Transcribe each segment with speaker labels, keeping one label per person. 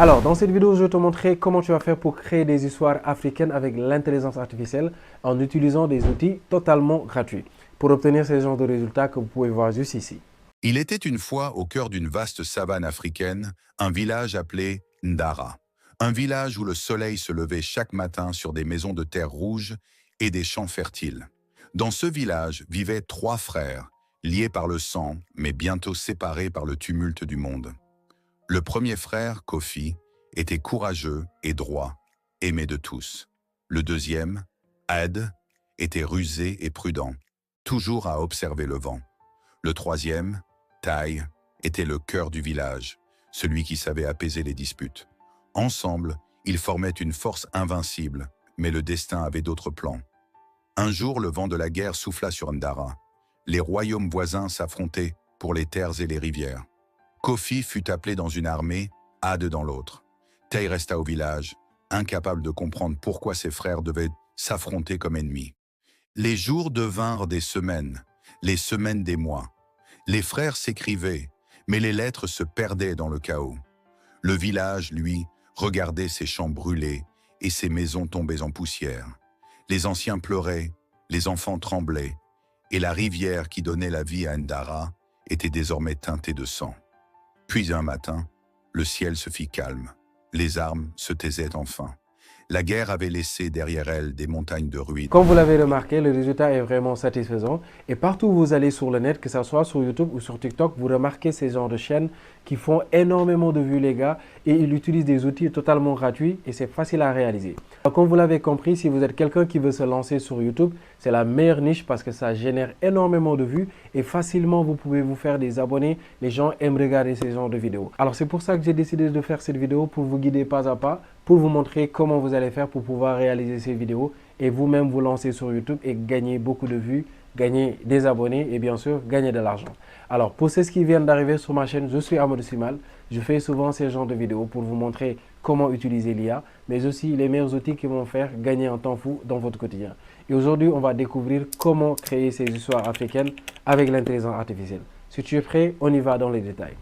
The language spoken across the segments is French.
Speaker 1: Alors, dans cette vidéo, je vais te montrer comment tu vas faire pour créer des histoires africaines avec l'intelligence artificielle en utilisant des outils totalement gratuits pour obtenir ce genre de résultats que vous pouvez voir juste ici.
Speaker 2: Il était une fois au cœur d'une vaste savane africaine, un village appelé Ndara. Un village où le soleil se levait chaque matin sur des maisons de terre rouge et des champs fertiles. Dans ce village vivaient 3 frères, liés par le sang, mais bientôt séparés par le tumulte du monde. Le premier frère, Kofi, était courageux et droit, aimé de tous. Le deuxième, Ad, était rusé et prudent, toujours à observer le vent. Le troisième, Tai, était le cœur du village, celui qui savait apaiser les disputes. Ensemble, ils formaient une force invincible, mais le destin avait d'autres plans. Un jour, le vent de la guerre souffla sur Ndara. Les royaumes voisins s'affrontaient pour les terres et les rivières. Kofi fut appelé dans une armée, Ad dans l'autre. Tai resta au village, incapable de comprendre pourquoi ses frères devaient s'affronter comme ennemis. Les jours devinrent des semaines, les semaines des mois. Les frères s'écrivaient, mais les lettres se perdaient dans le chaos. Le village, lui, regardait ses champs brûlés et ses maisons tombées en poussière. Les anciens pleuraient, les enfants tremblaient, et la rivière qui donnait la vie à Ndara était désormais teintée de sang. Puis un matin, le ciel se fit calme. Les armes se taisaient enfin. La guerre avait laissé derrière elle des montagnes de ruines.
Speaker 1: Comme vous l'avez remarqué, le résultat est vraiment satisfaisant. Et partout où vous allez sur le net, que ce soit sur YouTube ou sur TikTok, vous remarquez ces genres de chaînes qui font énormément de vues, les gars. Et ils utilisent des outils totalement gratuits et c'est facile à réaliser. Alors, comme vous l'avez compris, si vous êtes quelqu'un qui veut se lancer sur YouTube, c'est la meilleure niche parce que ça génère énormément de vues et facilement vous pouvez vous faire des abonnés. Les gens aiment regarder ces genres de vidéos. Alors c'est pour ça que j'ai décidé de faire cette vidéo pour vous guider pas à pas, pour vous montrer comment vous allez faire pour pouvoir réaliser ces vidéos et vous-même vous lancer sur YouTube et gagner beaucoup de vues, gagner des abonnés et bien sûr gagner de l'argent. Alors pour ceux qui viennent d'arriver sur ma chaîne, je suis Amadou Simal. Je fais souvent ces genres de vidéos pour vous montrer comment utiliser l'IA, mais aussi les meilleurs outils qui vont faire gagner un temps fou dans votre quotidien. Et aujourd'hui, on va découvrir comment créer ces histoires africaines avec l'intelligence artificielle. Si tu es prêt, on y va dans les détails.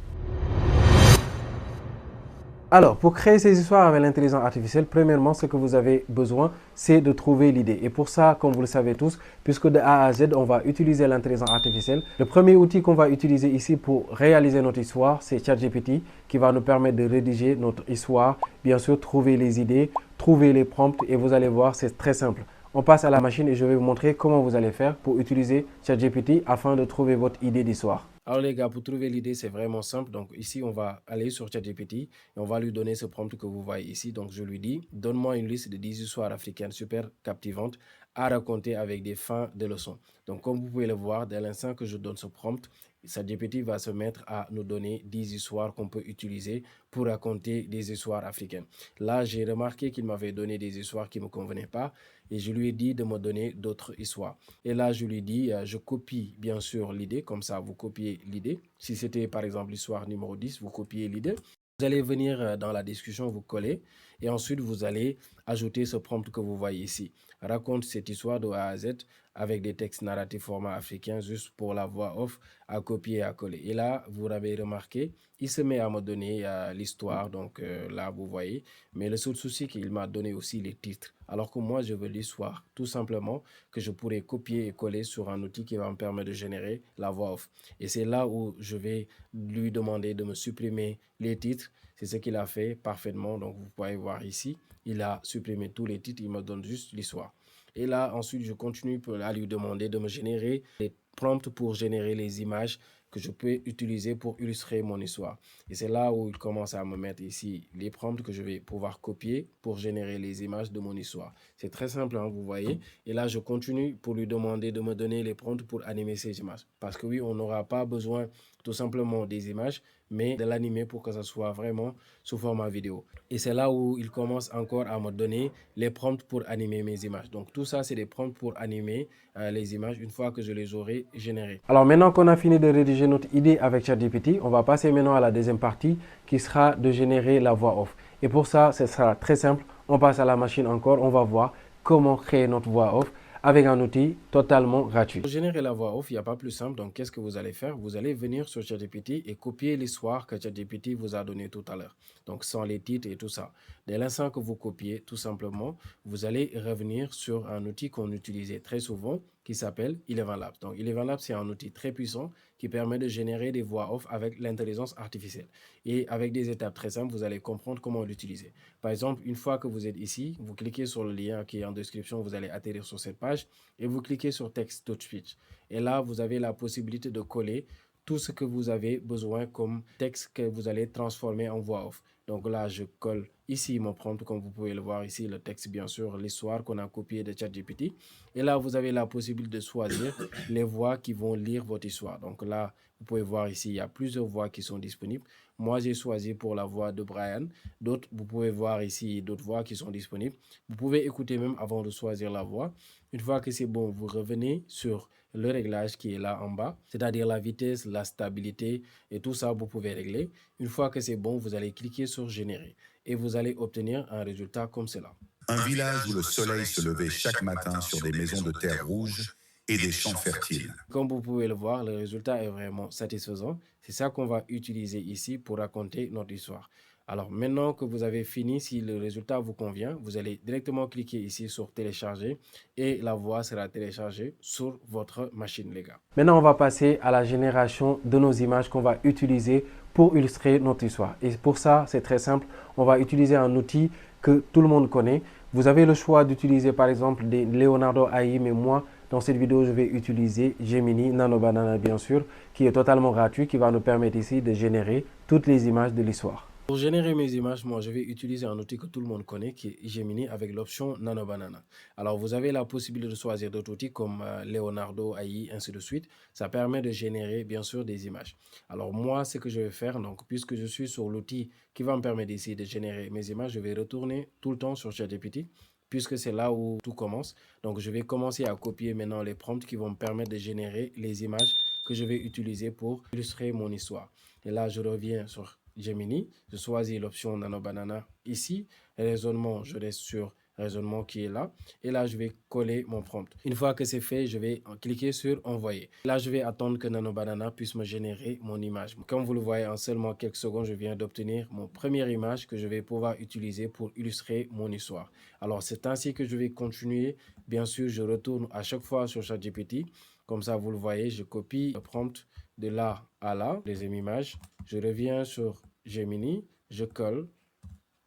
Speaker 1: Alors, pour créer ces histoires avec l'intelligence artificielle, premièrement, ce que vous avez besoin, c'est de trouver l'idée. Et pour ça, comme vous le savez tous, puisque de A à Z, on va utiliser l'intelligence artificielle. Le premier outil qu'on va utiliser ici pour réaliser notre histoire, c'est ChatGPT, qui va nous permettre de rédiger notre histoire. Bien sûr, trouver les idées, trouver les prompts, et vous allez voir, c'est très simple. On passe à la machine et je vais vous montrer comment vous allez faire pour utiliser ChatGPT afin de trouver votre idée d'histoire. Alors les gars, pour trouver l'idée, c'est vraiment simple. Donc ici, on va aller sur ChatGPT et on va lui donner ce prompt que vous voyez ici. Donc je lui dis, donne-moi une liste de 10 histoires africaines super captivantes à raconter avec des fins de leçons. Donc comme vous pouvez le voir, dès l'instant que je donne ce prompt, ChatGPT va se mettre à nous donner 10 histoires qu'on peut utiliser pour raconter des histoires africaines. Là, j'ai remarqué qu'il m'avait donné des histoires qui ne me convenaient pas et je lui ai dit de me donner d'autres histoires. Et là, je lui dis, je copie bien sûr l'idée, comme ça vous copiez l'idée. Si c'était par exemple l'histoire numéro 10, vous copiez l'idée. Vous allez venir dans la discussion, vous coller et ensuite vous allez ajouter ce prompt que vous voyez ici. Raconte cette histoire de A à Z avec des textes narratifs format africain juste pour la voix off à copier et à coller. Et là, vous l'avez remarqué, il se met à me donner l'histoire, donc là vous voyez. Mais le seul souci, c'est qu'il m'a donné aussi les titres. Alors que moi, je veux l'histoire, tout simplement, que je pourrais copier et coller sur un outil qui va me permettre de générer la voix off. Et c'est là où je vais lui demander de me supprimer les titres. C'est ce qu'il a fait parfaitement. Donc, vous pouvez voir ici, il a supprimé tous les titres. Il me donne juste l'histoire. Et là, ensuite, je continue à lui demander de me générer les prompts pour générer les images que je peux utiliser pour illustrer mon histoire. Et c'est là où il commence à me mettre ici les prompts que je vais pouvoir copier pour générer les images de mon histoire. C'est très simple, hein, vous voyez. Et là, je continue pour lui demander de me donner les prompts pour animer ces images. Parce que oui, on n'aura pas besoin tout simplement des images, mais de l'animer pour que ça soit vraiment sous format vidéo. Et c'est là où il commence encore à me donner les prompts pour animer mes images. Donc tout ça, c'est des prompts pour animer les images une fois que je les aurai générées. Alors maintenant qu'on a fini de rédiger notre idée avec ChatGPT, on va passer maintenant à la deuxième partie qui sera de générer la voix off. Et pour ça, ce sera très simple. On passe à la machine encore, on va voir comment créer notre voix off avec un outil totalement gratuit. Pour générer la voix off, il n'y a pas plus simple. Donc, qu'est-ce que vous allez faire? Vous allez venir sur ChatGPT et copier l'histoire que ChatGPT vous a donné tout à l'heure. Donc, sans les titres et tout ça. Dès l'instant que vous copiez, tout simplement, vous allez revenir sur un outil qu'on utilisait très souvent qui s'appelle Eleven Labs. Donc, Eleven Labs, c'est un outil très puissant qui permet de générer des voix off avec l'intelligence artificielle. Et avec des étapes très simples, vous allez comprendre comment l'utiliser. Par exemple, une fois que vous êtes ici, vous cliquez sur le lien qui est en description, vous allez atterrir sur cette page et vous cliquez sur Text to Speech. Et là, vous avez la possibilité de coller tout ce que vous avez besoin comme texte que vous allez transformer en voix off. Donc là, je colle ici mon prompt, comme vous pouvez le voir ici, le texte, bien sûr, l'histoire qu'on a copié de ChatGPT. Et là, vous avez la possibilité de choisir les voix qui vont lire votre histoire. Donc là, vous pouvez voir ici, il y a plusieurs voix qui sont disponibles. Moi, j'ai choisi pour la voix de Brian. D'autres, vous pouvez voir ici d'autres voix qui sont disponibles. Vous pouvez écouter même avant de choisir la voix. Une fois que c'est bon, vous revenez sur le réglage qui est là en bas, c'est-à-dire la vitesse, la stabilité et tout ça, vous pouvez régler. Une fois que c'est bon, vous allez cliquer sur Générer et vous allez obtenir un résultat comme cela.
Speaker 2: Un village où le soleil se levait chaque matin sur des maisons de terre rouge et des champs fertiles.
Speaker 1: Comme vous pouvez le voir, le résultat est vraiment satisfaisant. C'est ça qu'on va utiliser ici pour raconter notre histoire. Alors maintenant que vous avez fini, si le résultat vous convient, vous allez directement cliquer ici sur télécharger et la voix sera téléchargée sur votre machine, les gars. Maintenant, on va passer à la génération de nos images qu'on va utiliser pour illustrer notre histoire. Et pour ça, c'est très simple. On va utiliser un outil que tout le monde connaît. Vous avez le choix d'utiliser par exemple des Leonardo AI, mais moi, dans cette vidéo, je vais utiliser Gemini Nano Banana, bien sûr, qui est totalement gratuit, qui va nous permettre ici de générer toutes les images de l'histoire. Pour générer mes images, moi, je vais utiliser un outil que tout le monde connaît, qui est Gemini, avec l'option Nano Banana. Alors, vous avez la possibilité de choisir d'autres outils comme Leonardo AI, ainsi de suite. Ça permet de générer, bien sûr, des images. Alors, moi, ce que je vais faire, donc, puisque je suis sur l'outil qui va me permettre ici de générer mes images, je vais retourner tout le temps sur ChatGPT, puisque c'est là où tout commence. Donc, je vais commencer à copier maintenant les prompts qui vont me permettre de générer les images que je vais utiliser pour illustrer mon histoire. Et là, je reviens sur Gemini, je choisis l'option Nano Banana ici. Raisonnement, je reste sur raisonnement qui est là. Et là, je vais coller mon prompt. Une fois que c'est fait, je vais cliquer sur envoyer. Là, je vais attendre que Nano Banana puisse me générer mon image. Comme vous le voyez, en seulement quelques secondes, je viens d'obtenir mon première image que je vais pouvoir utiliser pour illustrer mon histoire. Alors, c'est ainsi que je vais continuer. Bien sûr, je retourne à chaque fois sur ChatGPT. Comme ça, vous le voyez, je copie le prompt de là à là, deuxième image. Je reviens sur Gemini, je colle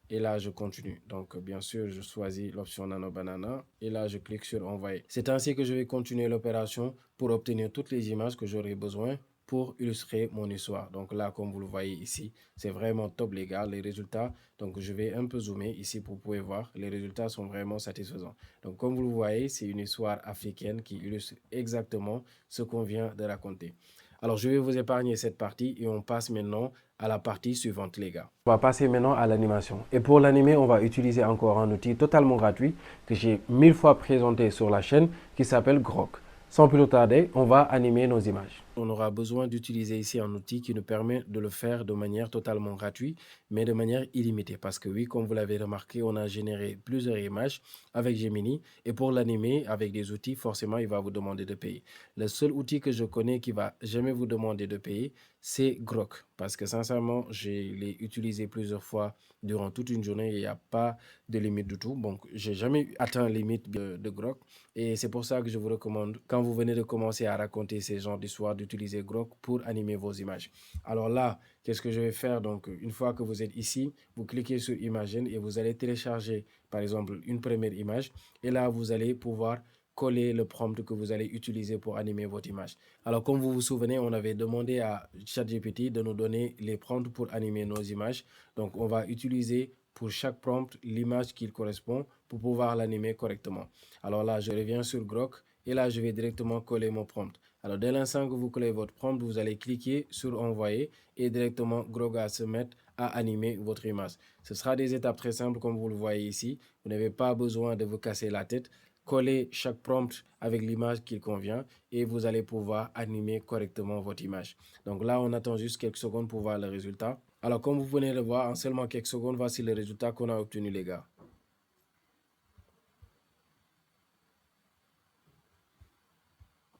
Speaker 1: et là je continue. Donc bien sûr, je choisis l'option Nano Banana et là je clique sur envoyer. C'est ainsi que je vais continuer l'opération pour obtenir toutes les images que j'aurai besoin pour illustrer mon histoire. Donc là, comme vous le voyez ici, c'est vraiment top les gars, les résultats. Donc je vais un peu zoomer ici pour pouvoir voir, les résultats sont vraiment satisfaisants. Donc comme vous le voyez, c'est une histoire africaine qui illustre exactement ce qu'on vient de raconter. Alors, je vais vous épargner cette partie et on passe maintenant à la partie suivante, les gars. On va passer maintenant à l'animation. Et pour l'animer, on va utiliser encore un outil totalement gratuit que j'ai 1000 fois présenté sur la chaîne qui s'appelle Grok. Sans plus tarder, on va animer nos images. On aura besoin d'utiliser ici un outil qui nous permet de le faire de manière totalement gratuite, mais de manière illimitée. Parce que oui, comme vous l'avez remarqué, on a généré plusieurs images avec Gemini. Et pour l'animer avec des outils, forcément, il va vous demander de payer. Le seul outil que je connais qui va jamais vous demander de payer, c'est Grok. Parce que sincèrement, je l'ai utilisé plusieurs fois durant toute une journée et il n'y a pas de limite du tout. Donc, j'ai jamais atteint la limite de Grok. Et c'est pour ça que je vous recommande, quand vous venez de commencer à raconter ces genres d'histoires, d'utiliser Grok pour animer vos images. Alors là, qu'est-ce que je vais faire? Donc, une fois que vous êtes ici, vous cliquez sur Imagine et vous allez télécharger, par exemple, une première image. Et là, vous allez pouvoir coller le prompt que vous allez utiliser pour animer votre image. Alors, comme vous vous souvenez, on avait demandé à ChatGPT de nous donner les prompts pour animer nos images. Donc, on va utiliser pour chaque prompt l'image qui correspond pour pouvoir l'animer correctement. Alors là, je reviens sur Grok et là, je vais directement coller mon prompt. Alors, dès l'instant que vous collez votre prompt, vous allez cliquer sur Envoyer et directement Grok va se mettre à animer votre image. Ce sera des étapes très simples comme vous le voyez ici. Vous n'avez pas besoin de vous casser la tête. Collez chaque prompt avec l'image qui convient et vous allez pouvoir animer correctement votre image. Donc là, on attend juste quelques secondes pour voir le résultat. Alors, comme vous venez de le voir, en seulement quelques secondes, voici le résultat qu'on a obtenu, les gars.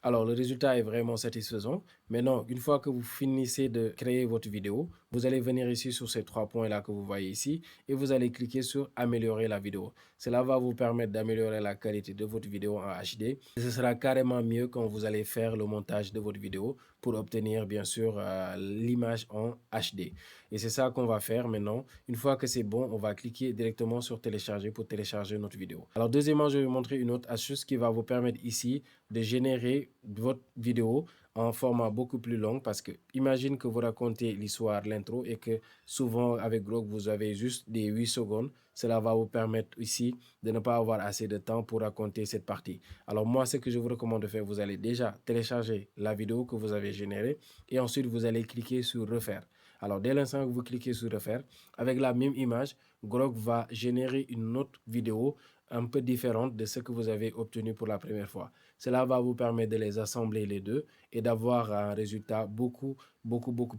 Speaker 1: Alors, le résultat est vraiment satisfaisant. Maintenant, une fois que vous finissez de créer votre vidéo, vous allez venir ici sur ces 3 points-là que vous voyez ici et vous allez cliquer sur améliorer la vidéo. Cela va vous permettre d'améliorer la qualité de votre vidéo en HD. Et ce sera carrément mieux quand vous allez faire le montage de votre vidéo pour obtenir bien sûr l'image en HD. Et c'est ça qu'on va faire maintenant. Une fois que c'est bon, on va cliquer directement sur télécharger pour télécharger notre vidéo. Alors, deuxièmement, je vais vous montrer une autre astuce qui va vous permettre ici de générer votre vidéo en format beaucoup plus long parce que imagine que vous racontez l'histoire, l'intro et que souvent avec Grok, vous avez juste des 8 secondes. Cela va vous permettre ici de ne pas avoir assez de temps pour raconter cette partie. Alors moi, ce que je vous recommande de faire, vous allez déjà télécharger la vidéo que vous avez générée et ensuite vous allez cliquer sur refaire. Alors dès l'instant que vous cliquez sur refaire, avec la même image, Grok va générer une autre vidéo un peu différente de ce que vous avez obtenu pour la première fois. Cela va vous permettre de les assembler les deux et d'avoir un résultat beaucoup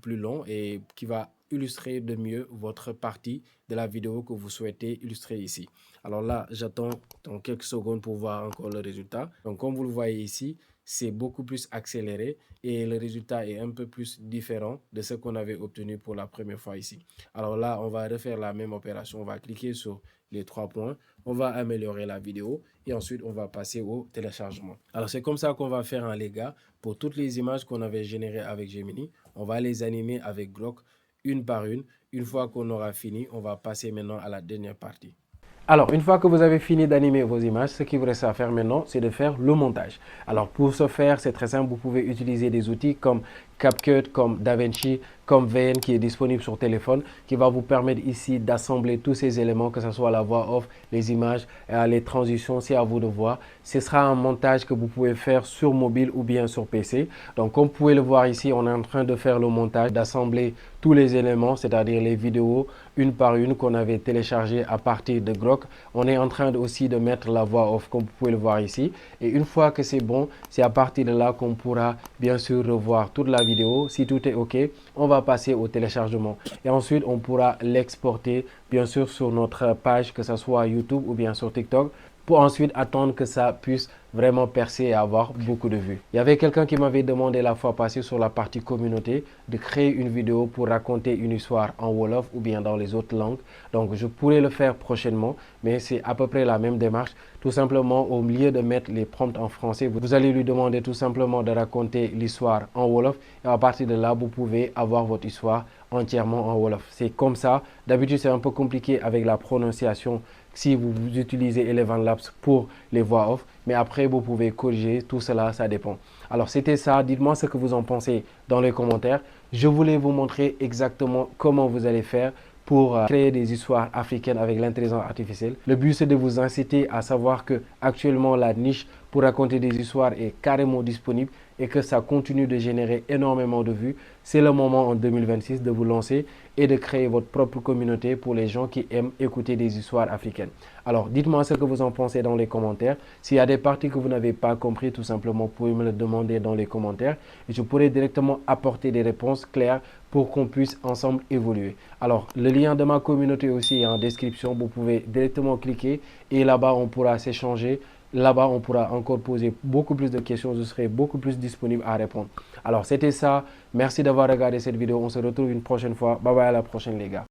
Speaker 1: plus long et qui va illustrer de mieux votre partie de la vidéo que vous souhaitez illustrer ici. Alors là, j'attends dans quelques secondes pour voir encore le résultat. Donc comme vous le voyez ici, c'est beaucoup plus accéléré et le résultat est un peu plus différent de ce qu'on avait obtenu pour la première fois ici. Alors là, on va refaire la même opération. On va cliquer sur les 3 points, on va améliorer la vidéo et ensuite on va passer au téléchargement. Alors c'est comme ça qu'on va faire les gars. Pour toutes les images qu'on avait générées avec Gemini, on va les animer avec Grok une par une. Une fois qu'on aura fini, on va passer maintenant à la dernière partie. Alors, une fois que vous avez fini d'animer vos images, ce qu'il vous reste à faire maintenant, c'est de faire le montage. Alors, pour ce faire, c'est très simple. Vous pouvez utiliser des outils comme CapCut, comme DaVinci, comme VN qui est disponible sur téléphone, qui va vous permettre ici d'assembler tous ces éléments, que ce soit la voix off, les images, les transitions, c'est à vous de voir. Ce sera un montage que vous pouvez faire sur mobile ou bien sur PC. Donc, comme vous pouvez le voir ici, on est en train de faire le montage, d'assembler tous les éléments, c'est-à-dire les vidéos, une par une qu'on avait téléchargées à partir de Grok. On est en train aussi de mettre la voix off, comme vous pouvez le voir ici. Et une fois que c'est bon, c'est à partir de là qu'on pourra bien sûr revoir toute la vidéo. Si tout est OK, on va passer au téléchargement. Et ensuite, on pourra l'exporter bien sûr sur notre page, que ce soit YouTube ou bien sur TikTok, pour ensuite attendre que ça puisse vraiment percer et avoir beaucoup de vues. Il y avait quelqu'un qui m'avait demandé la fois passée sur la partie communauté de créer une vidéo pour raconter une histoire en Wolof ou bien dans les autres langues. Donc je pourrais le faire prochainement, mais c'est à peu près la même démarche. Tout simplement, au lieu de mettre les prompts en français, vous allez lui demander tout simplement de raconter l'histoire en Wolof et à partir de là, vous pouvez avoir votre histoire entièrement en Wolof. C'est comme ça. D'habitude, c'est un peu compliqué avec la prononciation si vous utilisez Eleven Labs pour les voix off, mais après vous pouvez corriger tout cela, ça dépend. Alors c'était ça, dites-moi ce que vous en pensez dans les commentaires. Je voulais vous montrer exactement comment vous allez faire pour créer des histoires africaines avec l'intelligence artificielle. Le but c'est de vous inciter à savoir que actuellement la niche pour raconter des histoires est carrément disponible et que ça continue de générer énormément de vues. C'est le moment en 2026 de vous lancer et de créer votre propre communauté pour les gens qui aiment écouter des histoires africaines. Alors, dites-moi ce que vous en pensez dans les commentaires. S'il y a des parties que vous n'avez pas compris, tout simplement, vous pouvez me le demander dans les commentaires et je pourrai directement apporter des réponses claires pour qu'on puisse ensemble évoluer. Alors, le lien de ma communauté aussi est en description. Vous pouvez directement cliquer et là-bas, on pourra s'échanger. Là-bas, on pourra encore poser beaucoup plus de questions. Je serai beaucoup plus disponible à répondre. Alors, c'était ça. Merci d'avoir regardé cette vidéo. On se retrouve une prochaine fois. Bye bye, à la prochaine les gars.